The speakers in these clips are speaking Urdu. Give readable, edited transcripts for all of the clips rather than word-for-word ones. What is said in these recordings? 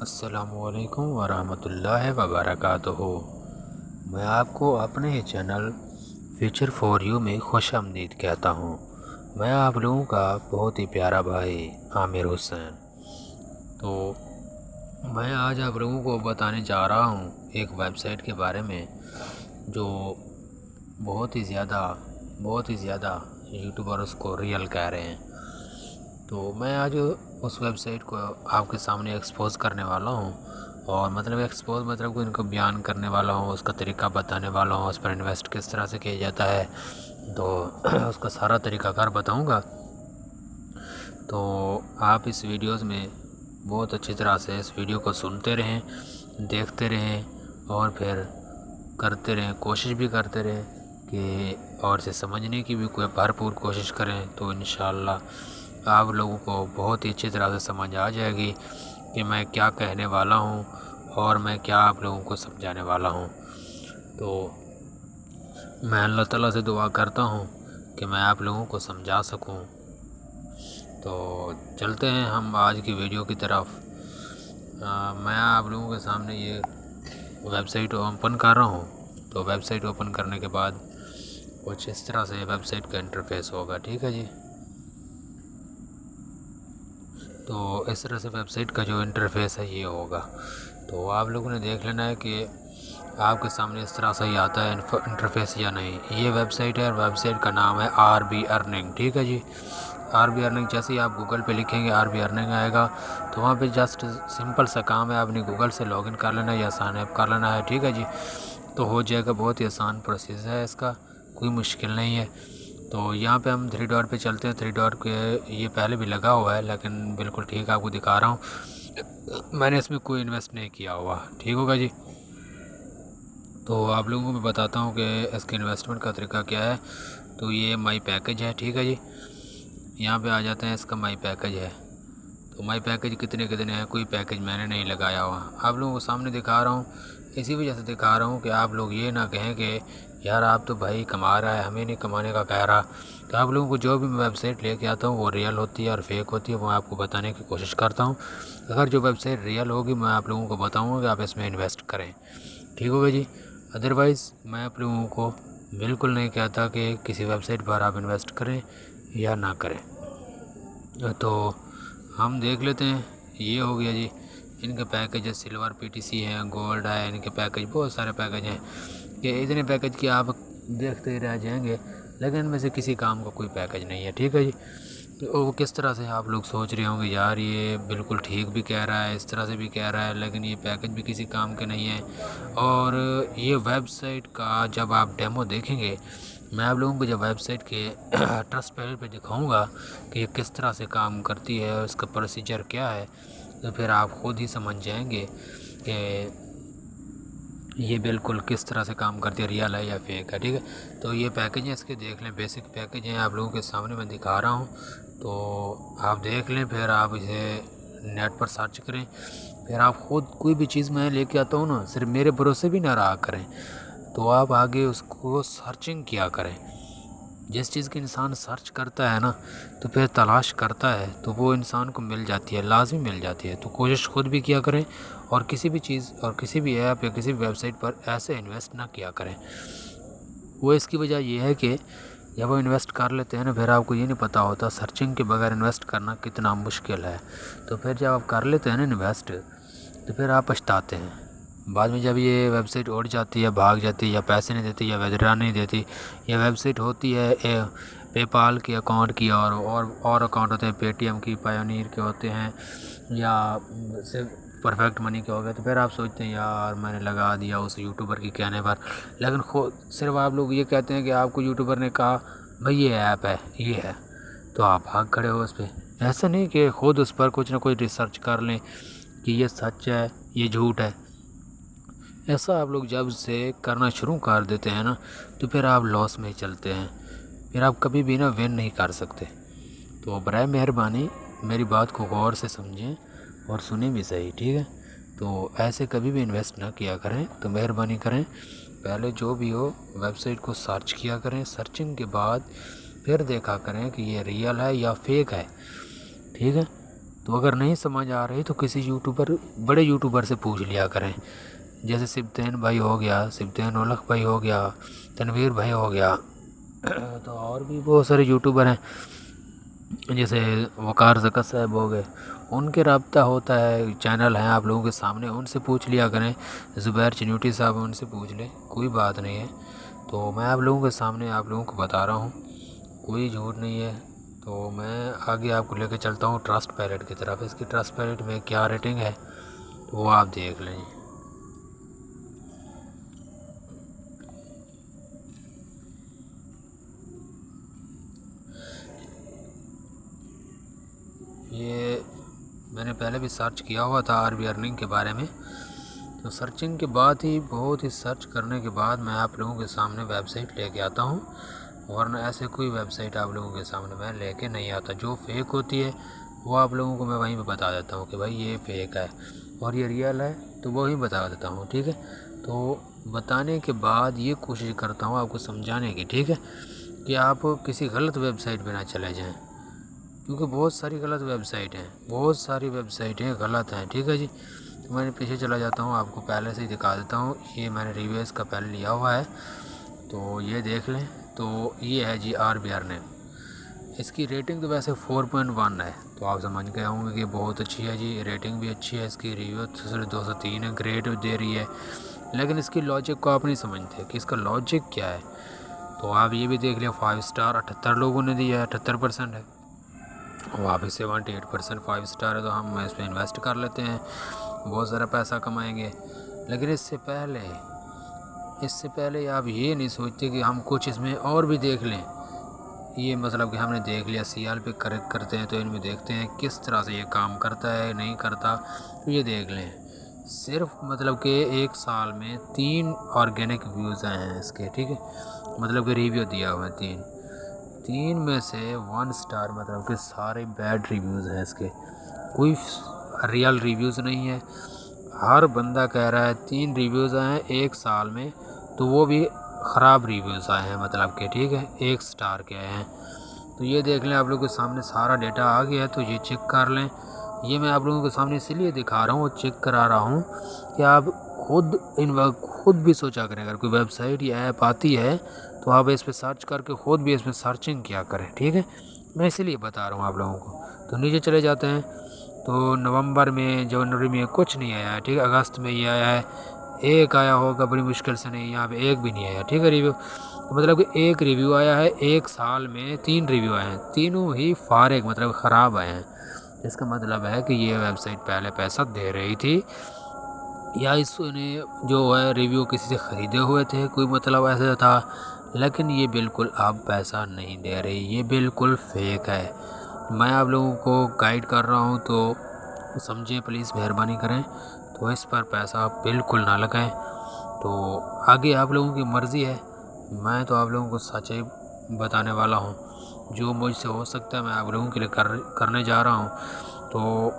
السلام علیکم ورحمۃ اللہ وبرکاتہ۔ میں آپ کو اپنے ہی چینل فیوچر فور یو میں خوش آمدید کہتا ہوں۔ میں آپ لوگوں کا بہت ہی پیارا بھائی عامر حسین۔ تو میں آج آپ لوگوں کو بتانے جا رہا ہوں ایک ویب سائٹ کے بارے میں جو بہت ہی زیادہ یوٹیوبر اس کو ریئل کہہ رہے ہیں۔ تو میں آج اس ویب سائٹ کو آپ کے سامنے ایکسپوز کرنے والا ہوں، اور مطلب ان کو بیان کرنے والا ہوں، اس کا طریقہ بتانے والا ہوں، اس پر انویسٹ کس طرح سے کیا جاتا ہے، تو اس کا سارا طریقہ کار بتاؤں گا۔ تو آپ اس ویڈیوز میں بہت اچھی طرح سے اس ویڈیو کو سنتے رہیں، دیکھتے رہیں، اور پھر کرتے رہیں، کوشش بھی کرتے رہیں کہ اور اسے سمجھنے کی بھی کوئی بھرپور کوشش کریں، تو انشاءاللہ آپ لوگوں کو بہت ہی اچھی طرح سے سمجھ آ جائے گی کہ میں کیا کہنے والا ہوں اور میں کیا آپ لوگوں کو سمجھانے والا ہوں۔ تو میں اللہ تعالیٰ سے دعا کرتا ہوں کہ میں آپ لوگوں کو سمجھا سکوں۔ تو چلتے ہیں ہم آج کی ویڈیو کی طرف۔ میں آپ لوگوں کے سامنے یہ ویب سائٹ اوپن کر رہا ہوں۔ تو ویب سائٹ اوپن کرنے کے بعد کچھ اس طرح سے ویب سائٹ کا انٹرفیس ہوگا، ٹھیک ہے جی۔ تو اس طرح سے ویب سائٹ کا جو انٹرفیس ہے یہ ہوگا۔ تو آپ لوگوں نے دیکھ لینا ہے کہ آپ کے سامنے اس طرح سے ہی آتا ہے انٹرفیس یا نہیں۔ یہ ویب سائٹ ہے، ویب سائٹ کا نام ہے آر بی ارننگ، ٹھیک ہے جی۔ آر بی ارننگ جیسے ہی آپ گوگل پہ لکھیں گے آر بی ارننگ آئے گا، تو وہاں پہ جسٹ سمپل سا کام ہے، آپ نے گوگل سے لاگ ان کر لینا ہے یا سائن اپ کر لینا ہے، ٹھیک ہے جی۔ تو ہو جائے گا، بہت ہی آسان پروسیس ہے اس کا، کوئی مشکل نہیں ہے۔ تو یہاں پہ ہم 3 ڈاٹ پہ چلتے ہیں۔ 3 ڈاٹ کے یہ پہلے بھی لگا ہوا ہے، لیکن بالکل ٹھیک آپ کو دکھا رہا ہوں، میں نے اس میں کوئی انویسٹ نہیں کیا ہوا، ٹھیک ہوگا جی۔ تو آپ لوگوں کو میں بتاتا ہوں کہ اس کے انویسٹمنٹ کا طریقہ کیا ہے۔ تو یہ مائی پیکج ہے، ٹھیک ہے جی۔ یہاں پہ آ جاتے ہیں، اس کا مائی پیکج ہے۔ تو مائی پیکج کتنے ہے، کوئی پیکج میں نے نہیں لگایا ہوا، آپ لوگوں کو سامنے دکھا رہا ہوں۔ اسی وجہ سے دکھا رہا ہوں کہ آپ لوگ یہ نہ کہیں کہ یار آپ تو بھائی کما رہا ہے، ہمیں نہیں کمانے کا کہہ رہا۔ تو آپ لوگوں کو جو بھی میں ویب سائٹ لے کے آتا ہوں وہ ریئل ہوتی ہے اور فیک ہوتی ہے، وہ آپ کو بتانے کی کوشش کرتا ہوں۔ اگر جو ویب سائٹ ریئل ہوگی میں آپ لوگوں کو بتاؤں گا کہ آپ اس میں انویسٹ کریں، ٹھیک ہوگا جی۔ ادروائز میں آپ لوگوں کو بالکل نہیں کہتا کہ کسی ویب سائٹ پر آپ انویسٹ کریں یا نہ کریں۔ تو ہم دیکھ لیتے ہیں، یہ ہو گیا جی۔ ان کے package silver P T C ہیں، گولڈ ہے، ان کے پیکج بہت سارے پیکج ہیں کہ اتنے پیکج کی آپ دیکھتے ہی رہ جائیں گے، لیکن ان میں سے کسی کام کا کوئی پیکج نہیں ہے، ٹھیک ہے جی۔ تو وہ کس طرح سے آپ لوگ سوچ رہے ہوں گے یار یہ بالکل ٹھیک بھی کہہ رہا ہے، اس طرح سے بھی کہہ رہا ہے، لیکن یہ پیکج بھی کسی کام کے نہیں ہے۔ اور یہ ویب سائٹ کا جب آپ ڈیمو دیکھیں گے، میں آپ لوگوں کو جب ویب سائٹ کے ٹرسٹ پیج پہ دکھاؤں گا کہ یہ کس طرح سے کام کرتی ہے، اس کا پروسیجر کیا ہے، تو پھر آپ خود ہی سمجھ جائیں گے کہ یہ بالکل کس طرح سے کام کرتی ہے، ریئل ہے یا فیک ہے، ٹھیک ہے۔ تو یہ پیکج ہیں، اس کے دیکھ لیں، بیسک پیکج ہیں، آپ لوگوں کے سامنے میں دکھا رہا ہوں۔ تو آپ دیکھ لیں، پھر آپ اسے نیٹ پر سرچ کریں، پھر آپ خود کوئی بھی چیز میں لے کے آتا ہوں نا، صرف میرے بھروسے بھی نہ رہا کریں، تو آپ آگے اس کو سرچنگ کیا کریں۔ جس چیز کی انسان سرچ کرتا ہے نا، تو پھر تلاش کرتا ہے، تو وہ انسان کو مل جاتی ہے، لازمی مل جاتی ہے۔ تو کوشش خود بھی کیا کریں، اور کسی بھی چیز اور کسی بھی ایپ یا کسی بھی ویب سائٹ پر ایسے انویسٹ نہ کیا کریں۔ وہ اس کی وجہ یہ ہے کہ جب وہ انویسٹ کر لیتے ہیں نا، پھر آپ کو یہ نہیں پتہ ہوتا سرچنگ کے بغیر انویسٹ کرنا کتنا مشکل ہے۔ تو پھر جب آپ کر لیتے ہیں نا انویسٹ، تو پھر آپ پچھتاتے ہیں بعد میں، جب یہ ویب سائٹ اڑ جاتی ہے، بھاگ جاتی ہے، یا پیسے نہیں دیتی، یا ودرا نہیں دیتی۔ یہ ویب سائٹ ہوتی ہے پے پال کے اکاؤنٹ کی، اور اکاؤنٹ ہوتے ہیں پے ٹی ایم کی، پایونیر کے ہوتے ہیں، یا پرفیکٹ منی کے ہو گئے۔ تو پھر آپ سوچتے ہیں یار میں نے لگا دیا اس یوٹیوبر کی کہنے پر، لیکن خود صرف آپ لوگ یہ کہتے ہیں کہ آپ کو یوٹیوبر نے کہا بھائی یہ ایپ ہے، یہ ہے، تو آپ بھاگ کھڑے ہو اس پہ۔ ایسا نہیں کہ خود اس پر کچھ نہ کچھ ریسرچ کر لیں کہ یہ سچ ہے، یہ جھوٹ ہے۔ ایسا آپ لوگ جب سے کرنا شروع کر دیتے ہیں نا، تو پھر آپ لاس میں ہی چلتے ہیں، پھر آپ کبھی بھی نا ون نہیں کر سکتے۔ تو برائے مہربانی میری بات کو غور سے سمجھیں اور سنیں بھی صحیح، ٹھیک ہے۔ تو ایسے کبھی بھی انویسٹ نہ کیا کریں، تو مہربانی کریں پہلے جو بھی ہو ویب سائٹ کو سرچ کیا کریں، سرچنگ کے بعد پھر دیکھا کریں کہ یہ ریئل ہے یا فیک ہے، ٹھیک ہے۔ تو اگر نہیں سمجھ آ رہی تو کسی یوٹیوبر بڑے یوٹیوبر سے پوچھ لیا کریں، جیسے سبطین بھائی ہو گیا، سبطین اولکھ بھائی ہو گیا، تنویر بھائی ہو گیا، تو اور بھی بہت سارے یوٹیوبر ہیں جیسے وقار زکر صاحب ہو گئے، ان کے رابطہ ہوتا ہے، چینل ہیں آپ لوگوں کے سامنے، ان سے پوچھ لیا کریں۔ زبیر چنوٹی صاحب ان سے پوچھ لیں، کوئی بات نہیں ہے۔ تو میں آپ لوگوں کے سامنے آپ لوگوں کو بتا رہا ہوں، کوئی جھوٹ نہیں ہے۔ تو میں آگے آپ کو لے کے چلتا ہوں ٹرسٹ پیلٹ کی طرف۔ اس کی ٹرسٹ پیلٹ میں کیا ریٹنگ ہے تو وہ آپ دیکھ لیں۔ یہ میں نے پہلے بھی سرچ کیا ہوا تھا آر بی ارننگ کے بارے میں، تو سرچنگ کے بعد ہی بہت ہی سرچ کرنے کے بعد میں آپ لوگوں کے سامنے ویب سائٹ لے کے آتا ہوں، ورنہ ایسے کوئی ویب سائٹ آپ لوگوں کے سامنے میں لے کے نہیں آتا۔ جو فیک ہوتی ہے وہ آپ لوگوں کو میں وہیں پہ بتا دیتا ہوں کہ بھائی یہ فیک ہے، اور یہ ریئل ہے تو وہی بتا دیتا ہوں، ٹھیک ہے۔ تو بتانے کے بعد یہ کوشش کرتا ہوں آپ کو سمجھانے کی، ٹھیک ہے، کہ آپ کسی غلط ویب سائٹ پہ نہ چلے جائیں، کیونکہ بہت ساری غلط ویب سائٹ ہیں، بہت ساری ویب سائٹیں غلط ہیں، ٹھیک ہے جی۔ تو میں نے پیچھے چلا جاتا ہوں، آپ کو پہلے سے ہی دکھا دیتا ہوں، یہ میں نے ریویوز کا پہلے لیا ہوا ہے، تو یہ دیکھ لیں۔ تو یہ ہے جی آر بی ارننگ، اس کی ریٹنگ تو ویسے 4.1 ہے، تو آپ سمجھ گئے ہوں گے کہ بہت اچھی ہے جی، ریٹنگ بھی اچھی ہے، اس کی ریویو صرف 203 ہے، گریڈ دے رہی ہے، لیکن اس کی لاجک کو آپ نہیں سمجھتے کہ اس کا لاجک کیا ہے۔ تو آپ یہ بھی دیکھ لیں، 5 اسٹار 78 لوگوں نے دیا ہے، 78% ہے، وہاں پہ 78% 5 اسٹار ہے، تو ہم اس پہ انویسٹ کر لیتے ہیں، بہت سارا پیسہ کمائیں گے۔ لیکن اس سے پہلے آپ یہ نہیں سوچتے کہ ہم کچھ اس میں اور بھی دیکھ لیں۔ یہ مطلب کہ ہم نے دیکھ لیا سیال پہ کریکٹ کرتے ہیں تو ان میں دیکھتے ہیں کس طرح سے یہ کام کرتا ہے نہیں کرتا، تو یہ دیکھ لیں۔ صرف مطلب کہ 1 سال میں 3 آرگینک ویوز آئے ہیں اس کے، ٹھیک ہے، مطلب کہ ریویو دیا ہوا ہے 3 میں سے 1 اسٹار، مطلب کہ سارے بیڈ ریویوز ہیں اس کے، کوئی ریئل ریویوز نہیں ہے۔ ہر بندہ کہہ رہا ہے 3 ریویوز آئے ہیں 1 سال میں، تو وہ بھی خراب ریویوز آئے ہیں، مطلب کہ ٹھیک ہے 1 اسٹار کے آئے ہیں۔ تو یہ دیکھ لیں، آپ لوگوں کے سامنے سارا ڈیٹا آ گیا ہے، تو یہ چیک کر لیں۔ یہ میں آپ لوگوں کے سامنے اسی لیے دکھا رہا ہوں اور چیک کرا رہا ہوں کہ آپ خود بھی سوچا کریں، اگر کوئی ویب سائٹ یا ایپ آتی ہے تو آپ اس پہ سرچ کر کے خود بھی اس میں سرچنگ کیا کریں، ٹھیک ہے، میں اسی لیے بتا رہا ہوں آپ لوگوں کو۔ تو نیچے چلے جاتے ہیں، تو نومبر میں جنوری میں کچھ نہیں آیا ہے، ٹھیک ہے، اگست میں یہ آیا ہے، ایک آیا ہوگا بڑی مشکل سے، نہیں یہاں پہ ایک بھی نہیں آیا، ٹھیک ہے ریویو، مطلب کہ 1 ریویو آیا ہے 1 سال میں، 3 ریویو آئے ہیں، تینوں ہی فارغ مطلب خراب آئے ہیں۔ اس کا مطلب ہے کہ یہ ویب سائٹ پہلے پیسہ دے رہی تھی، یا اس نے جو ہے ریویو کسی سے خریدے ہوئے تھے، کوئی مطلب ایسا تھا، لیکن یہ بالکل اب پیسہ نہیں دے رہی، یہ بالکل فیک ہے۔ میں آپ لوگوں کو گائیڈ کر رہا ہوں، تو سمجھیں پلیز، مہربانی کریں، تو اس پر پیسہ بالکل نہ لگائیں۔ تو آگے آپ لوگوں کی مرضی ہے، میں تو آپ لوگوں کو سچائی بتانے والا ہوں، جو مجھ سے ہو سکتا ہے میں آپ لوگوں کے لیے کرنے جا رہا ہوں۔ تو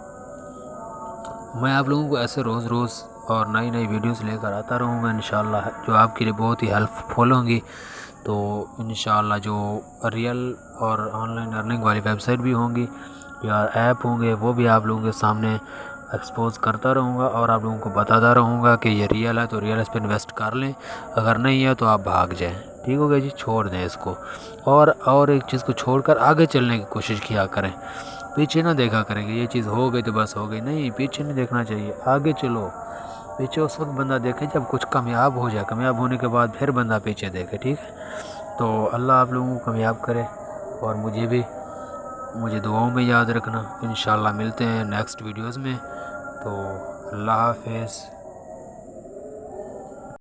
میں آپ لوگوں کو ایسے روز اور نئی ویڈیوز لے کر آتا رہوں گا انشاءاللہ، جو آپ کے لیے بہت ہی ہیلپ فل ہوں گی۔ تو انشاءاللہ جو ریئل اور آن لائن ارننگ والی ویب سائٹ بھی ہوں گی یا ایپ ہوں گے، وہ بھی آپ لوگوں کے سامنے ایکسپوز کرتا رہوں گا، اور آپ لوگوں کو بتاتا رہوں گا کہ یہ ریئل ہے تو ریئل اس پہ انویسٹ کر لیں، اگر نہیں ہے تو آپ بھاگ جائیں، ٹھیک ہو گیا جی، چھوڑ دیں اس کو، اور ایک چیز کو چھوڑ کر آگے چلنے کی کوشش کیا کریں، پیچھے نہ دیکھا کریں کہ یہ چیز ہو گئی تو بس ہو گئی، نہیں، پیچھے نہیں دیکھنا چاہیے، آگے چلو۔ پیچھے اس وقت بندہ دیکھے جب کچھ کامیاب ہو جائے، کامیاب ہونے کے بعد پھر بندہ پیچھے دیکھے، ٹھیک ہے۔ تو اللہ آپ لوگوں کو کامیاب کرے، اور مجھے دعاؤں میں یاد رکھنا۔ انشاءاللہ ملتے ہیں نیکسٹ ویڈیوز میں، تو اللہ حافظ۔